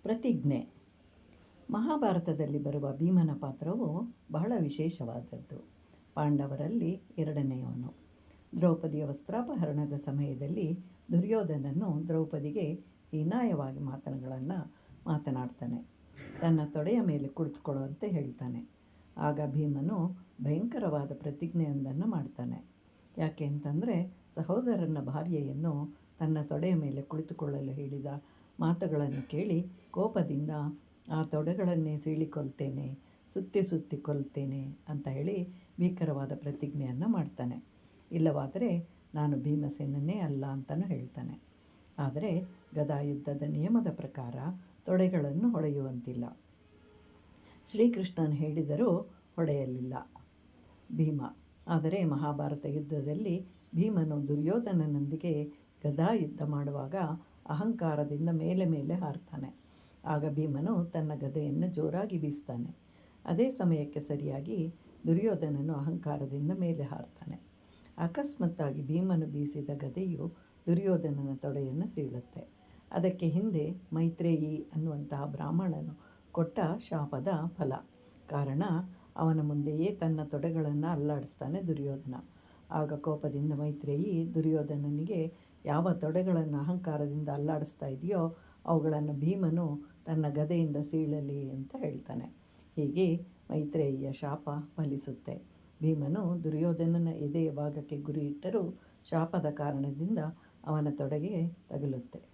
ಪ್ರತಿಜ್ಞೆ. ಮಹಾಭಾರತದಲ್ಲಿ ಬರುವ ಭೀಮನ ಪಾತ್ರವು ಬಹಳ ವಿಶೇಷವಾದದ್ದು. ಪಾಂಡವರಲ್ಲಿ ಎರಡನೆಯವನು. ದ್ರೌಪದಿಯ ವಸ್ತ್ರಾಪಹರಣದ ಸಮಯದಲ್ಲಿ ದುರ್ಯೋಧನನು ದ್ರೌಪದಿಗೆ ಹೀನಾಯವಾಗಿ ಮಾತುಗಳನ್ನು ಮಾತನಾಡ್ತಾನೆ. ತನ್ನ ತೊಡೆಯ ಮೇಲೆ ಕುಳಿತುಕೊಳ್ಳುವಂತೆ ಹೇಳ್ತಾನೆ. ಆಗ ಭೀಮನು ಭಯಂಕರವಾದ ಪ್ರತಿಜ್ಞೆಯೊಂದನ್ನು ಮಾಡ್ತಾನೆ. ಯಾಕೆ ಅಂತಂದರೆ, ಸಹೋದರನ ಭಾರ್ಯೆಯನ್ನು ತನ್ನ ತೊಡೆಯ ಮೇಲೆ ಕುಳಿತುಕೊಳ್ಳಲು ಹೇಳಿದ ಮಾತುಗಳನ್ನು ಕೇಳಿ ಕೋಪದಿಂದ ಆ ತೊಡೆಗಳನ್ನೇ ಸೀಳಿಕೊಳ್ತೇನೆ, ಸುತ್ತಿ ಸುತ್ತಿ ಕೊಲ್ತೇನೆ ಅಂತ ಹೇಳಿ ಭೀಕರವಾದ ಪ್ರತಿಜ್ಞೆಯನ್ನು ಮಾಡ್ತಾನೆ. ಇಲ್ಲವಾದರೆ ನಾನು ಭೀಮಸೇನನೇ ಅಲ್ಲ ಅಂತಲೂ ಹೇಳ್ತಾನೆ. ಆದರೆ ಗದಾಯುದ್ಧದ ನಿಯಮದ ಪ್ರಕಾರ ತೊಡೆಗಳನ್ನು ಹೊಡೆಯುವಂತಿಲ್ಲ. ಶ್ರೀಕೃಷ್ಣನು ಹೇಳಿದರೂ ಹೊಡೆಯಲಿಲ್ಲ ಭೀಮ. ಆದರೆ ಮಹಾಭಾರತ ಯುದ್ಧದಲ್ಲಿ ಭೀಮನು ದುರ್ಯೋಧನನೊಂದಿಗೆ ಗದಾ ಯುದ್ಧ ಮಾಡುವಾಗ ಅಹಂಕಾರದಿಂದ ಮೇಲೆ ಮೇಲೆ ಹಾರ್ತಾನೆ. ಆಗ ಭೀಮನು ತನ್ನ ಗದೆಯನ್ನು ಜೋರಾಗಿ ಬೀಸ್ತಾನೆ. ಅದೇ ಸಮಯಕ್ಕೆ ಸರಿಯಾಗಿ ದುರ್ಯೋಧನನು ಅಹಂಕಾರದಿಂದ ಮೇಲೆ ಹಾರ್ತಾನೆ. ಅಕಸ್ಮಾತ್ತಾಗಿ ಭೀಮನು ಬೀಸಿದ ಗದೆಯು ದುರ್ಯೋಧನನ ತೊಡೆಯನ್ನು ಸೀಳುತ್ತೆ. ಅದಕ್ಕೆ ಹಿಂದೆ ಮೈತ್ರೇಯಿ ಅನ್ನುವಂತಹ ಬ್ರಾಹ್ಮಣನು ಕೊಟ್ಟ ಶಾಪದ ಫಲ. ಕಾರಣ, ಅವನ ಮುಂದೆಯೇ ತನ್ನ ತೊಡೆಗಳನ್ನು ಅಲ್ಲಾಡಿಸ್ತಾನೆ ದುರ್ಯೋಧನ. ಆಗ ಕೋಪದಿಂದ ಮೈತ್ರೇಯಿ ದುರ್ಯೋಧನನಿಗೆ ಯಾವ ತೊಡೆಗಳನ್ನು ಅಹಂಕಾರದಿಂದ ಅಲ್ಲಾಡಿಸ್ತಾ ಇದೆಯೋ ಅವುಗಳನ್ನು ಭೀಮನು ತನ್ನ ಗದೆಯಿಂದ ಸೀಳಲಿ ಅಂತ ಹೇಳ್ತಾನೆ. ಹೀಗೆ ಮೈತ್ರೇಯಿಯ ಶಾಪ ಫಲಿಸುತ್ತೆ. ಭೀಮನು ದುರ್ಯೋಧನನ ಎದೆಯ ಭಾಗಕ್ಕೆ ಗುರಿ ಇಟ್ಟರೂ ಶಾಪದ ಕಾರಣದಿಂದ ಅವನ ತೊಡೆಗೆ ತಗುಲುತ್ತೆ.